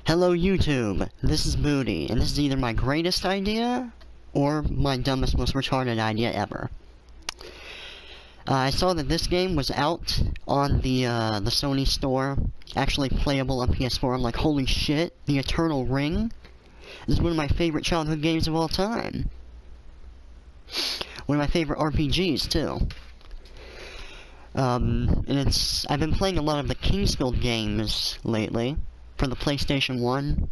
Hello YouTube, this is Bootie, and this is either my greatest idea, or my dumbest, most retarded idea ever. I saw that this game was out on the Sony store, actually playable on PS4. I'm like, holy shit, The Eternal Ring? This is one of my favorite childhood games of all time. One of my favorite RPGs, too. And I've been playing a lot of the Kingsfield games lately, for the PlayStation 1.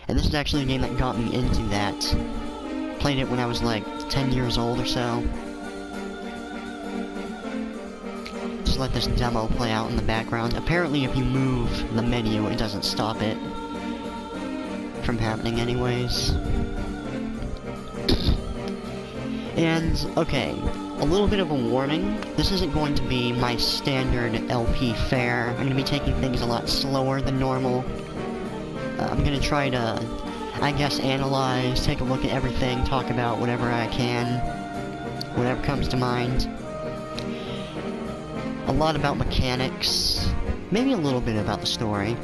And this is actually a game that got me into that. Played it when I was like 10 years old or so. Just let this demo play out in the background. Apparently if you move the menu, it doesn't stop it from happening anyways. And, okay, a little bit of a warning. This isn't going to be my standard LP fare. I'm going to be taking things a lot slower than normal. I'm going to try to, I guess, analyze, take a look at everything, talk about whatever I can, whatever comes to mind. A lot about mechanics, maybe a little bit about the story.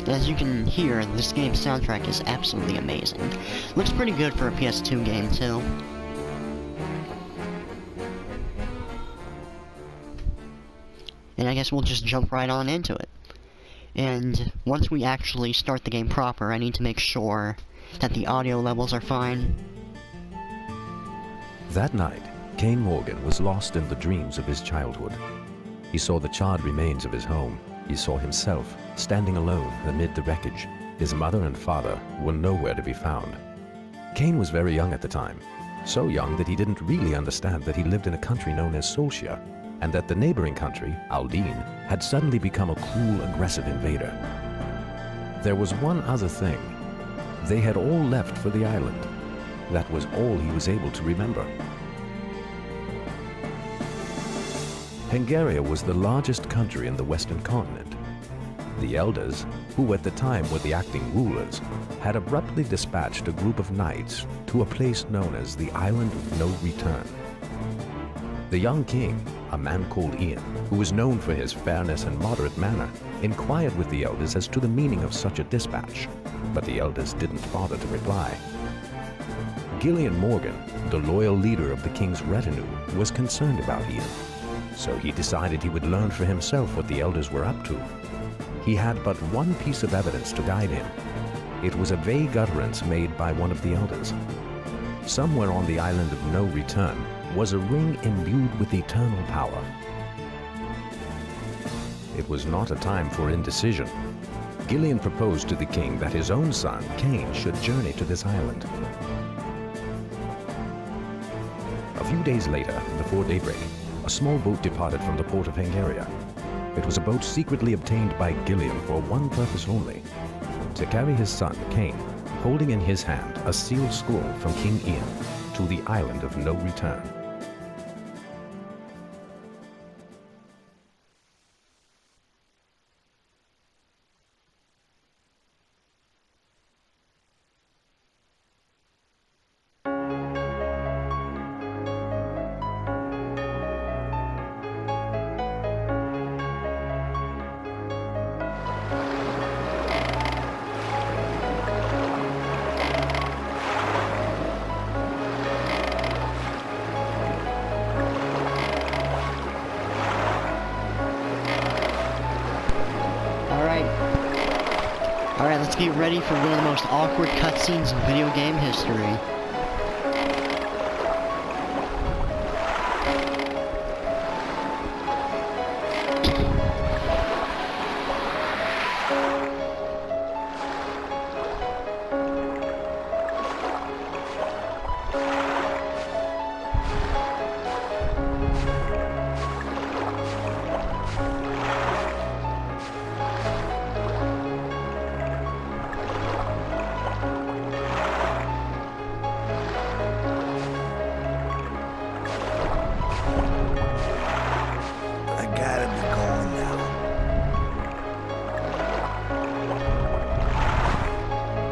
As you can hear, this game's soundtrack is absolutely amazing. Looks pretty good for a PS2 game, too. And I guess we'll just jump right on into it. And once we actually start the game proper, I need to make sure that the audio levels are fine. That night, Kane Morgan was lost in the dreams of his childhood. He saw the charred remains of his home. He saw himself standing alone amid the wreckage. His mother and father were nowhere to be found. Kane was very young at the time, so young that he didn't really understand that he lived in a country known as Solskjaer, and that the neighboring country, Aldine, had suddenly become a cruel, aggressive invader. There was one other thing. They had all left for the island. That was all he was able to remember. Pangaea was the largest country in the western continent. The elders, who at the time were the acting rulers, had abruptly dispatched a group of knights to a place known as the Island of No Return. The young king, a man called Ian, who was known for his fairness and moderate manner, inquired with the elders as to the meaning of such a dispatch, but the elders didn't bother to reply. Gillian Morgan, the loyal leader of the king's retinue, was concerned about Ian. So he decided he would learn for himself what the elders were up to. He had but one piece of evidence to guide him. It was a vague utterance made by one of the elders. Somewhere on the Island of No Return was a ring imbued with eternal power. It was not a time for indecision. Gillian proposed to the king that his own son, Kane, should journey to this island. A few days later, before daybreak, a small boat departed from the port of Pangaea. It was a boat secretly obtained by Gillian for one purpose only: to carry his son, Kane, holding in his hand a sealed scroll from King Ian, to the Island of No Return. Alright, let's get ready for one of the most awkward cutscenes in video game history.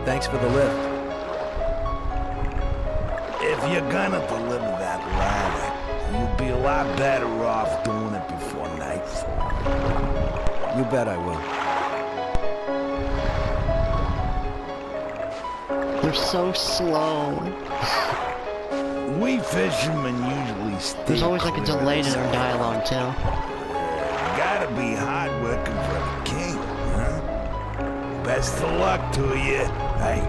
Thanks for the lift. If you're gonna deliver that ladder, you'll be a lot better off doing it before night yourself. You bet I will. They're so slow. We fishermen usually stay There's always like a clear of delay to this their area. dialogue too. Gotta be hard working for the king, huh? Best of luck to you. Hey,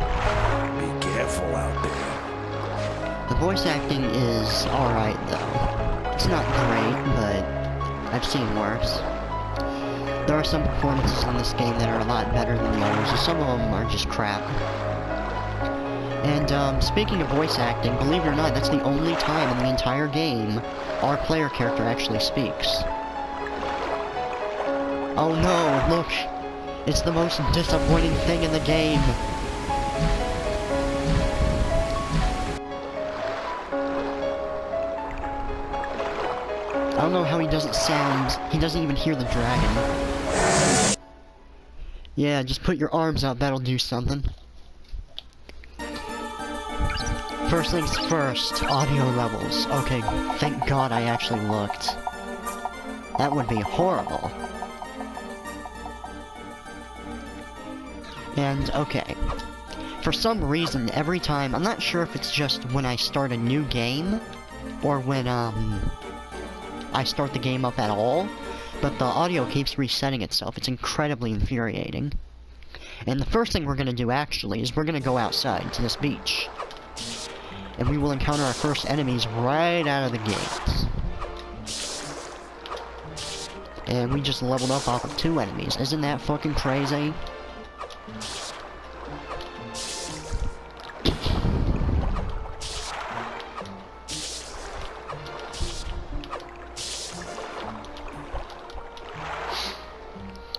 be careful out there. The voice acting is alright though. It's not great, but I've seen worse. There are some performances in this game that are a lot better than the others, and some of them are just crap. And speaking of voice acting, believe it or not, that's the only time in the entire game our player character actually speaks. Oh no, look! It's the most disappointing thing in the game! I don't know how he doesn't even hear the dragon. Yeah, just put your arms out, that'll do something. First things first, audio levels. Okay, thank God I actually looked. That would be horrible. And, okay. For some reason, every time, I'm not sure if it's just when I start a new game, or when, I start the game up at all, but the audio keeps resetting itself. It's incredibly infuriating. And the first thing we're gonna do, actually, is we're gonna go outside to this beach. And we will encounter our first enemies right out of the gate. And we just leveled up off of 2 enemies. Isn't that fucking crazy?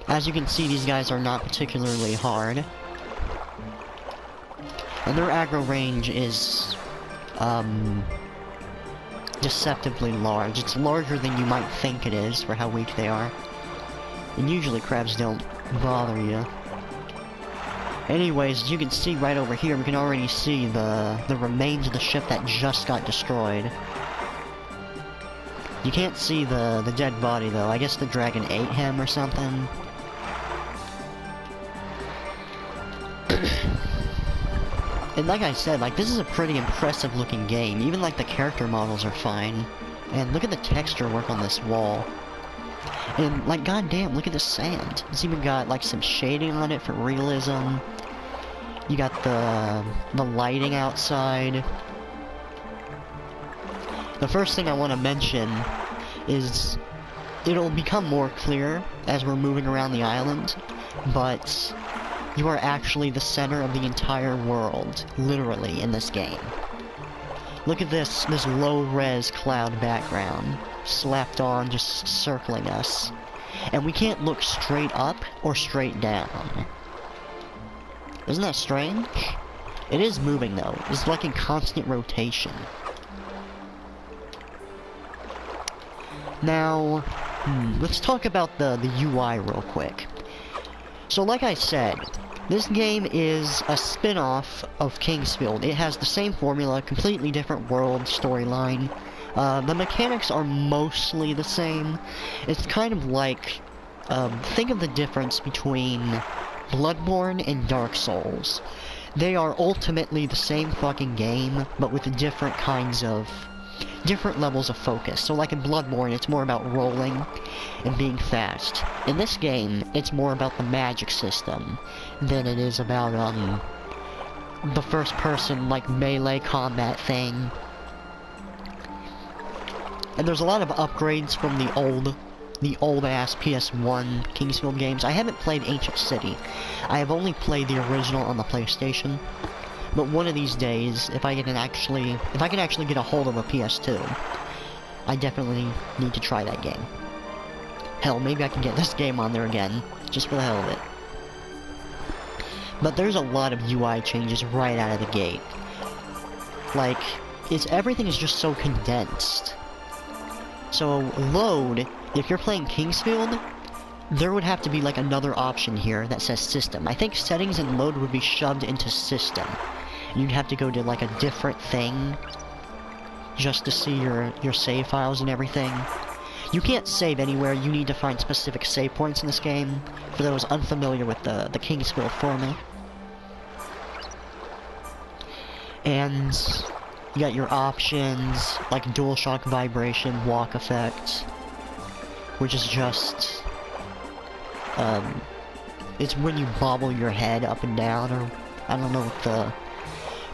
As you can see, these guys are not particularly hard. And their aggro range is, deceptively large. It's larger than you might think it is for how weak they are. And usually crabs don't bother you. Anyways, as you can see right over here, we can already see the remains of the ship that just got destroyed. You can't see the dead body though. I guess the dragon ate him or something. And like I said, like, this is a pretty impressive looking game. Even like the character models are fine. And look at the texture work on this wall. And like, goddamn, look at the sand. It's even got like some shading on it for realism. You got the lighting outside. The first thing I want to mention is it'll become more clear as we're moving around the island, but you are actually the center of the entire world, literally, in this game. Look at this low-res cloud background, slapped on, just circling us. And we can't look straight up or straight down. Isn't that strange? It is moving, though. It's like in constant rotation. Now, let's talk about the UI real quick. So like I said, this game is a spin-off of Kingsfield. It has the same formula, completely different world, storyline. The mechanics are mostly the same. It's kind of like, think of the difference between Bloodborne and Dark Souls. They are ultimately the same fucking game, but with different levels of focus. So like in Bloodborne, it's more about rolling and being fast. In this game, it's more about the magic system than it is about, the first person, like, melee combat thing. And there's a lot of upgrades from the old-ass PS1 Kingsfield games. I haven't played Ancient City. I have only played the original on the PlayStation. But one of these days, if I can actually get a hold of a PS2, I definitely need to try that game. Hell, maybe I can get this game on there again, just for the hell of it. But there's a lot of UI changes right out of the gate. Like, everything is just so condensed. So, load, if you're playing Kingsfield, there would have to be like another option here that says system. I think settings and load would be shoved into system. You'd have to go to like a different thing just to see your save files and everything. You can't save anywhere, you need to find specific save points in this game, for those unfamiliar with the Kingsfield formula. And you got your options, like DualShock vibration, walk effect, which is just, it's when you bobble your head up and down, or I don't know what the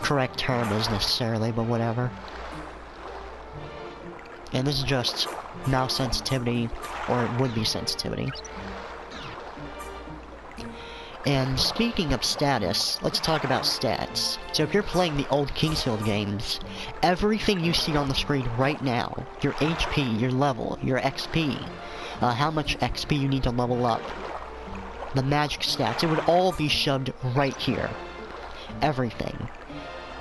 correct term is necessarily, but whatever. And this is just mouse sensitivity, or it would be sensitivity. And speaking of status, let's talk about stats. So if you're playing the old Kingsfield games, everything you see on the screen right now, your HP, your level, your XP, how much XP you need to level up, the magic stats, it would all be shoved right here. Everything.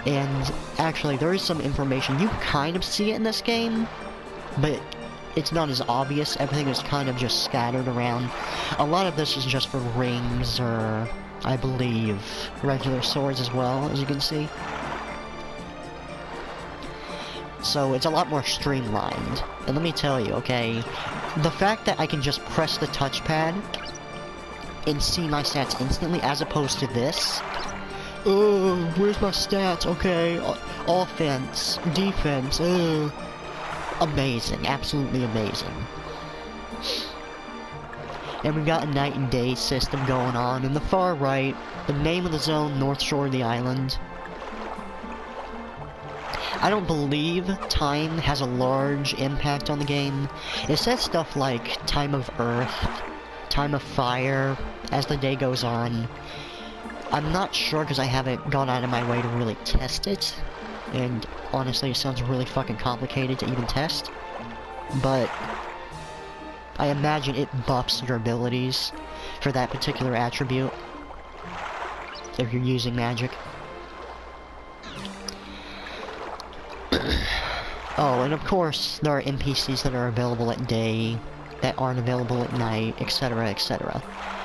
And actually, there is some information, you kind of see it in this game, but it's not as obvious. Everything is kind of just scattered around. A lot of this is just for rings, or I believe regular swords as well, as you can see. So it's a lot more streamlined. And let me tell you, okay, the fact that I can just press the touchpad and see my stats instantly, as opposed to this. Oh, where's my stats? Okay, offense, defense, amazing, absolutely amazing. And we've got a night and day system going on. In the far right, the name of the zone, North Shore of the island. I don't believe time has a large impact on the game. It says stuff like time of Earth, time of fire, as the day goes on. I'm not sure because I haven't gone out of my way to really test it. And honestly, it sounds really fucking complicated to even test. But I imagine it buffs your abilities for that particular attribute if you're using magic. Oh, and of course, there are NPCs that are available at day, that aren't available at night, etc, etc.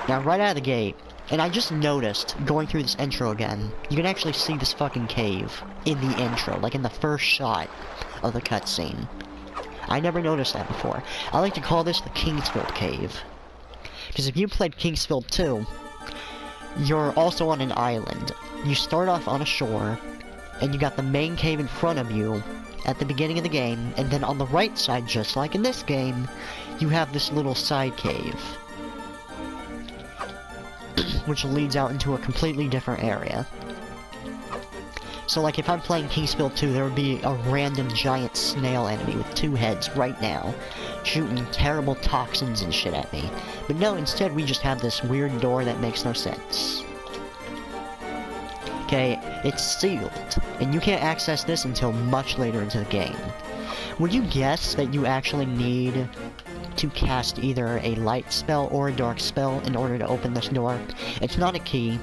Now, right out of the gate, and I just noticed, going through this intro again, you can actually see this fucking cave in the intro, like in the first shot of the cutscene. I never noticed that before. I like to call this the Kingsfield Cave. Because if you played Kingsfield 2, you're also on an island. You start off on a shore, and you got the main cave in front of you at the beginning of the game, and then on the right side, just like in this game, you have this little side cave, which leads out into a completely different area. So like if I'm playing Kingsfield 2, there would be a random giant snail enemy with 2 heads right now, shooting terrible toxins and shit at me. But no, instead we just have this weird door that makes no sense. Okay, it's sealed, and you can't access this until much later into the game. Would you guess that you actually need to cast either a light spell or a dark spell in order to open this door? It's not a key,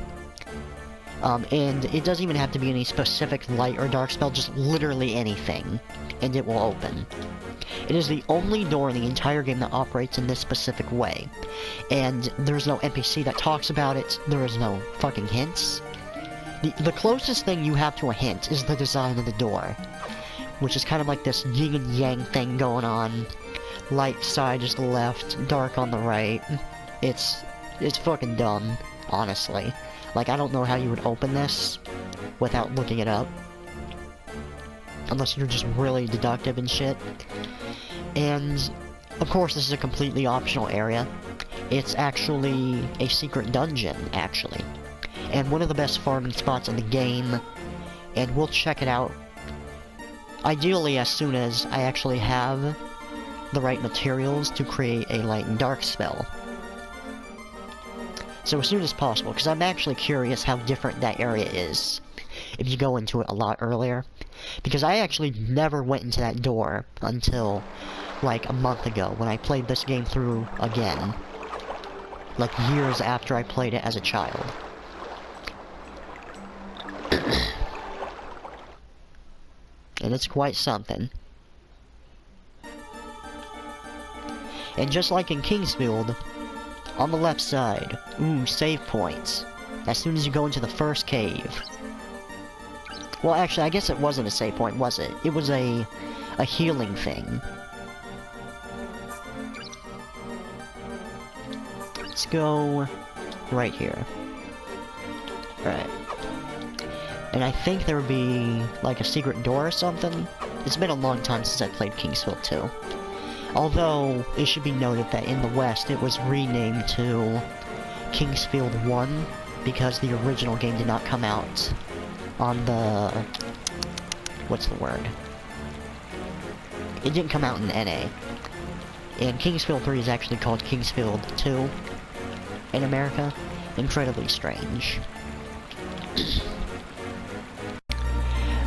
and it doesn't even have to be any specific light or dark spell, just literally anything, and it will open. It is the only door in the entire game that operates in this specific way, and there's no NPC that talks about it, there is no fucking hints. The closest thing you have to a hint is the design of the door, which is kind of like this yin and yang thing going on. Light side is the left, dark on the right. It's fucking dumb, honestly. Like, I don't know how you would open this without looking it up. Unless you're just really deductive and shit. And, of course, this is a completely optional area. It's actually a secret dungeon, actually. And one of the best farming spots in the game, and we'll check it out ideally as soon as I actually have the right materials to create a light and dark spell. So as soon as possible, because I'm actually curious how different that area is if you go into it a lot earlier. Because I actually never went into that door until like a month ago when I played this game through again. Like years after I played it as a child. And it's quite something. And just like in Kingsfield, on the left side, ooh, save points. As soon as you go into the first cave. Well, actually, I guess it wasn't a save point, was it? It was a healing thing. let's go right here. Alright. And I think there would be, like, a secret door or something. It's been a long time since I played Kingsfield 2. Although, it should be noted that in the West, it was renamed to Kingsfield 1, because the original game did not come out on the... what's the word? It didn't come out in NA. And Kingsfield 3 is actually called Kingsfield 2 in America. Incredibly strange.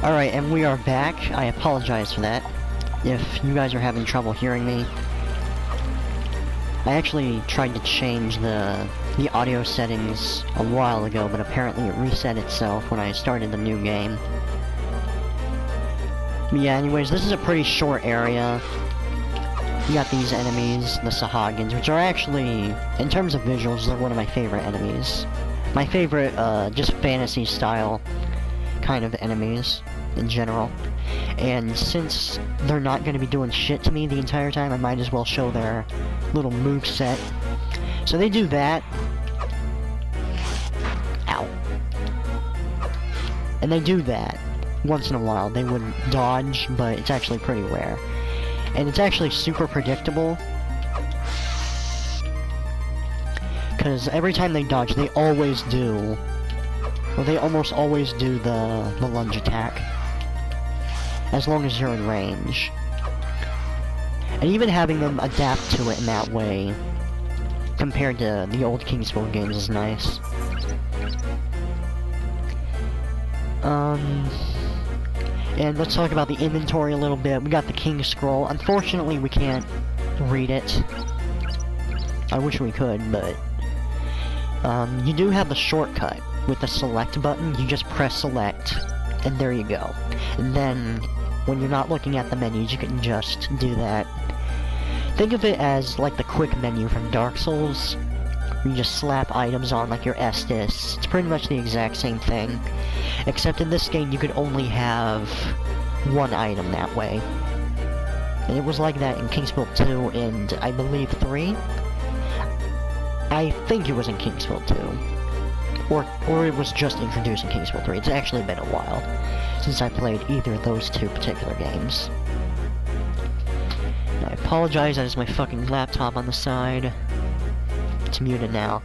Alright, and we are back. I apologize for that. If you guys are having trouble hearing me. I actually tried to change the audio settings a while ago, but apparently it reset itself when I started the new game. But yeah, anyways, this is a pretty short area. You got these enemies, the Sahagins, which are actually, in terms of visuals, they're one of my favorite enemies. My favorite, just fantasy-style kind of enemies, in general. And since they're not going to be doing shit to me the entire time, I might as well show their little move set. So they do that. Ow. And they do that once in a while. They would dodge, but it's actually pretty rare. And it's actually super predictable. Because every time they dodge, they always do... well, they almost always do the lunge attack. As long as you're in range. And even having them adapt to it in that way, compared to the old Kingsfield games, is nice. And let's talk about the inventory a little bit. We got the King's Scroll. Unfortunately, we can't read it. I wish we could, but... you do have the shortcut with the select button. You just press select, and there you go. And then, when you're not looking at the menus, you can just do that. Think of it as like the quick menu from Dark Souls. You just slap items on, like your Estus. It's pretty much the exact same thing. Except in this game, you could only have one item that way. And it was like that in Kingsfield 2 and, I believe, 3? I think it was in Kingsfield 2. Or it was just introduced in Kingsfield 3. It's actually been a while since I played either of those two particular games. I apologize, that is my fucking laptop on the side. It's muted now.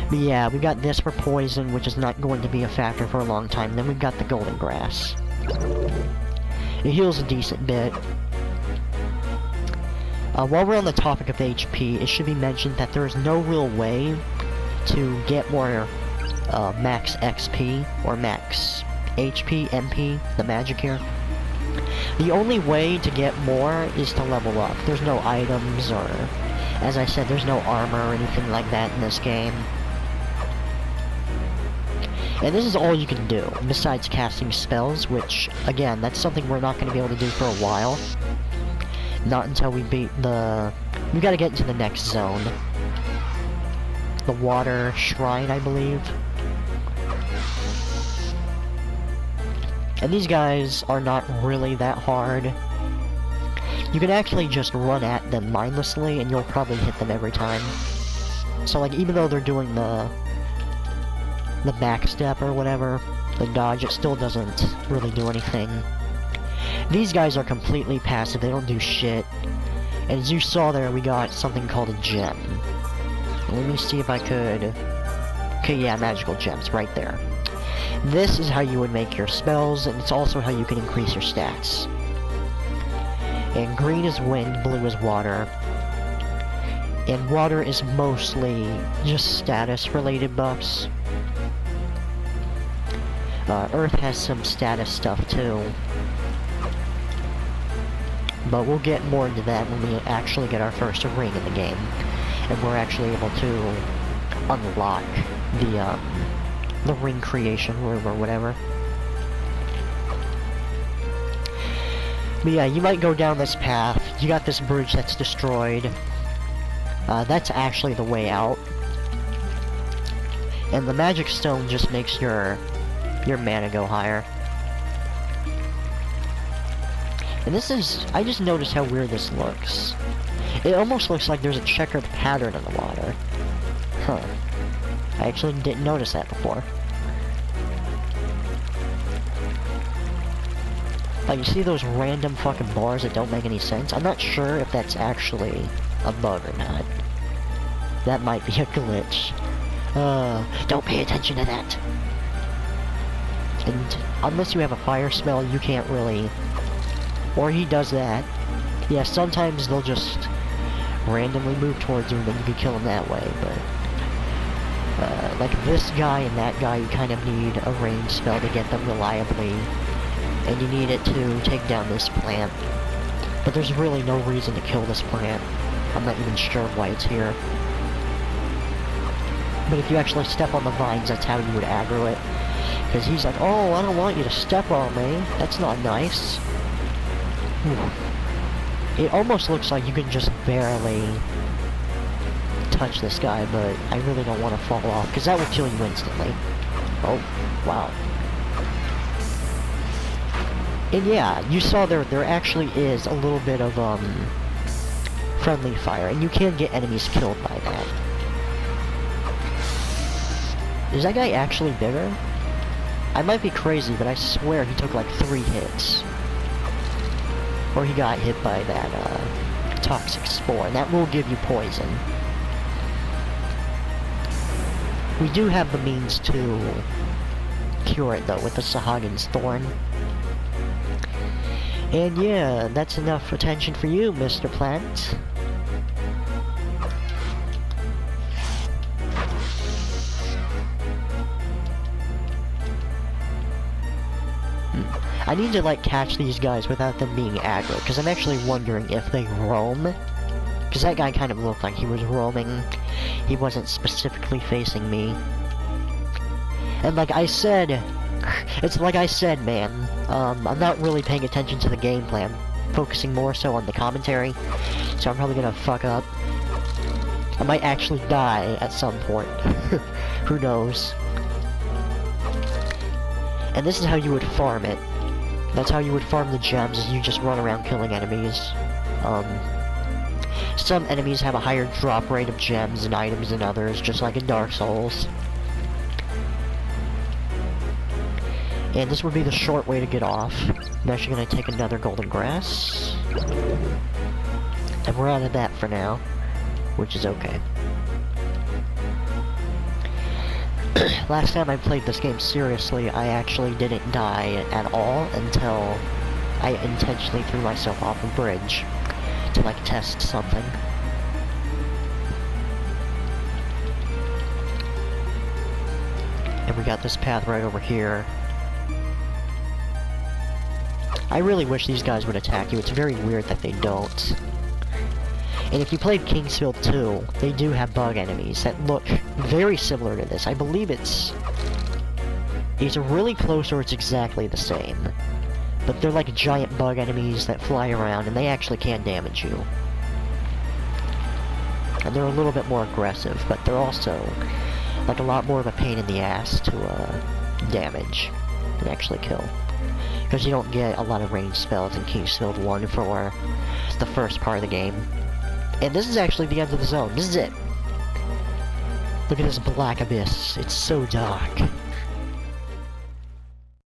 But yeah, we got this for poison, which is not going to be a factor for a long time. Then we've got the golden grass. It heals a decent bit. While we're on the topic of HP, it should be mentioned that there is no real way to get more max XP or max HP, MP, the magic here. The only way to get more is to level up. There's no items or, as I said, there's no armor or anything like that in this game. And this is all you can do, besides casting spells, which, again, that's something we're not going to be able to do for a while. Not until we beat the... we gotta get into the next zone. The Water Shrine, I believe. And these guys are not really that hard. You can actually just run at them mindlessly, and you'll probably hit them every time. So, like, even though they're doing the backstep or whatever, the dodge, it still doesn't really do anything. These guys are completely passive, they don't do shit. And as you saw there, we got something called a gem. Let me see if I could... okay, yeah, magical gems, right there. This is how you would make your spells, and it's also how you can increase your stats. And green is wind, blue is water. And water is mostly just status-related buffs. Earth has some status stuff too. But we'll get more into that when we actually get our first ring in the game. And we're actually able to unlock the ring creation room or whatever. But yeah, you might go down this path. You got this bridge that's destroyed. That's actually the way out. And the magic stone just makes your mana go higher. And this is... I just noticed how weird this looks. It almost looks like there's a checkered pattern in the water. Huh. I actually didn't notice that before. Like, you see those random fucking bars that don't make any sense? I'm not sure if that's actually a bug or not. That might be a glitch. Don't pay attention to that. And unless you have a fire spell, you can't really... Or he does that. Yeah, sometimes they'll just randomly move towards you and then you can kill them that way, but... like this guy and that guy, you kind of need a ranged spell to get them reliably. And you need it to take down this plant. But there's really no reason to kill this plant. I'm not even sure why it's here. But if you actually step on the vines, that's how you would aggro it. Because he's like, oh, I don't want you to step on me. That's not nice. It almost looks like you can just barely touch this guy, but I really don't want to fall off, because that will kill you instantly. Oh, wow. And yeah, you saw there actually is a little bit of, friendly fire, and you can get enemies killed by that. Is that guy actually bigger? I might be crazy, but I swear he took like 3 hits. Or he got hit by that, toxic spore, and that will give you poison. We do have the means to cure it, though, with the Sahagins Thorn. And yeah, that's enough attention for you, Mr. Plant. I need to, like, catch these guys without them being aggro, because I'm actually wondering if they roam. Because that guy kind of looked like he was roaming. He wasn't specifically facing me. And like I said, it's like I said, man, I'm not really paying attention to the gameplay. I'm focusing more so on the commentary, so I'm probably gonna fuck up. I might actually die at some point. Who knows? And this is how you would farm it. That's how you would farm the gems, is you just run around killing enemies. Some enemies have a higher drop rate of gems and items than others, just like in Dark Souls. And this would be the short way to get off. I'm actually gonna take another golden grass. And we're out of that for now, which is okay. Last time I played this game seriously, I actually didn't die at all until I intentionally threw myself off a bridge to, like, test something. And we got this path right over here. I really wish these guys would attack you. It's very weird that they don't. And if you played Kingsfield 2, they do have bug enemies that look very similar to this. I believe it's either really close or it's exactly the same. But they're like giant bug enemies that fly around, and they actually can damage you. And they're a little bit more aggressive, but they're also like a lot more of a pain in the ass to damage and actually kill. Because you don't get a lot of ranged spells in Kingsfield 1 for the first part of the game. And this is actually the end of the zone. This is it. Look at this black abyss. It's so dark.